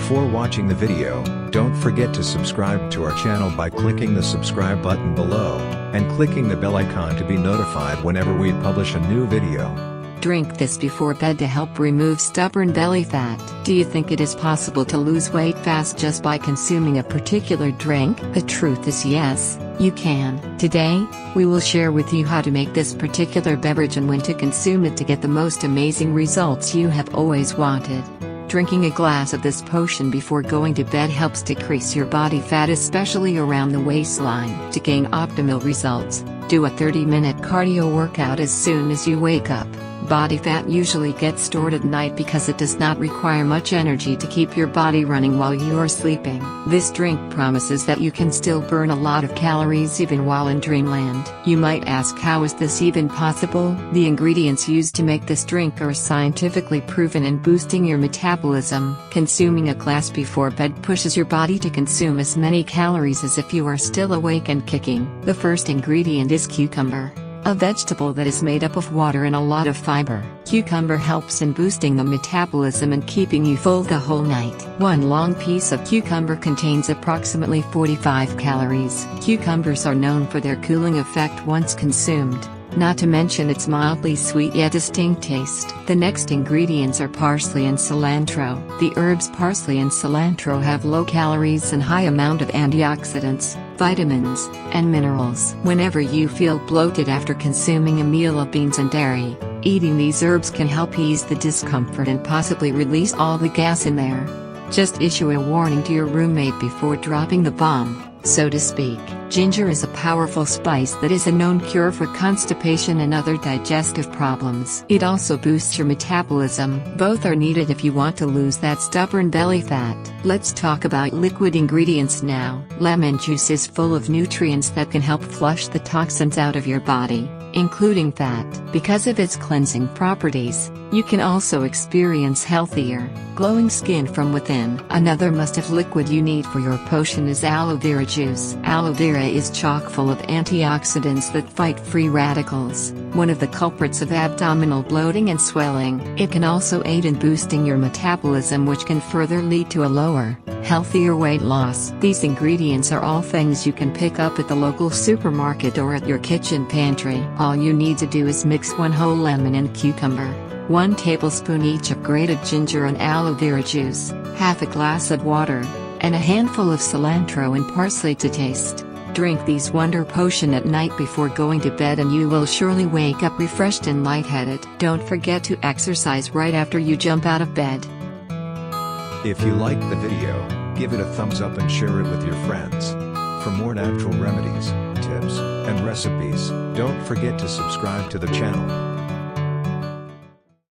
Before watching the video, don't forget to subscribe to our channel by clicking the subscribe button below, and clicking the bell icon to be notified whenever we publish a new video. Drink this before bed to help remove stubborn belly fat. Do you think it is possible to lose weight fast just by consuming a particular drink? The truth is yes, you can. Today, we will share with you how to make this particular beverage and when to consume it to get the most amazing results you have always wanted. Drinking a glass of this potion before going to bed helps decrease your body fat, especially around the waistline. To gain optimal results, do a 30-minute cardio workout as soon as you wake up. Body fat usually gets stored at night because it does not require much energy to keep your body running while you are sleeping. This drink promises that you can still burn a lot of calories even while in Dreamland. You might ask, how is this even possible? The ingredients used to make this drink are scientifically proven in boosting your metabolism. Consuming a glass before bed pushes your body to consume as many calories as if you are still awake and kicking. The first ingredient is cucumber, a vegetable that is made up of water and a lot of fiber. Cucumber helps in boosting the metabolism and keeping you full the whole night. One long piece of cucumber contains approximately 45 calories. Cucumbers are known for their cooling effect once consumed, not to mention its mildly sweet yet distinct taste. The next ingredients are parsley and cilantro. The herbs parsley and cilantro have low calories and high amount of antioxidants, vitamins, and minerals. Whenever you feel bloated after consuming a meal of beans and dairy, eating these herbs can help ease the discomfort and possibly release all the gas in there. Just issue a warning to your roommate before dropping the bomb, so to speak. Ginger is a powerful spice that is a known cure for constipation and other digestive problems. It also boosts your metabolism. Both are needed if you want to lose that stubborn belly fat. Let's talk about liquid ingredients now. Lemon juice is full of nutrients that can help flush the toxins out of your body, including fat. Because of its cleansing properties, you can also experience healthier, glowing skin from within. Another must-have liquid you need for your potion is aloe vera juice. Aloe vera is chock full of antioxidants that fight free radicals, one of the culprits of abdominal bloating and swelling. It can also aid in boosting your metabolism, which can further lead to a lower, healthier weight loss. These ingredients are all things you can pick up at the local supermarket or at your kitchen pantry. All you need to do is mix 1 whole lemon and cucumber, 1 tablespoon each of grated ginger and aloe vera juice, half a glass of water, and a handful of cilantro and parsley to taste. Drink these wonder potion at night before going to bed and you will surely wake up refreshed and lightheaded. Don't forget to exercise right after you jump out of bed. If you liked the video, give it a thumbs up and share it with your friends. For more natural remedies, tips, and recipes, don't forget to subscribe to the channel.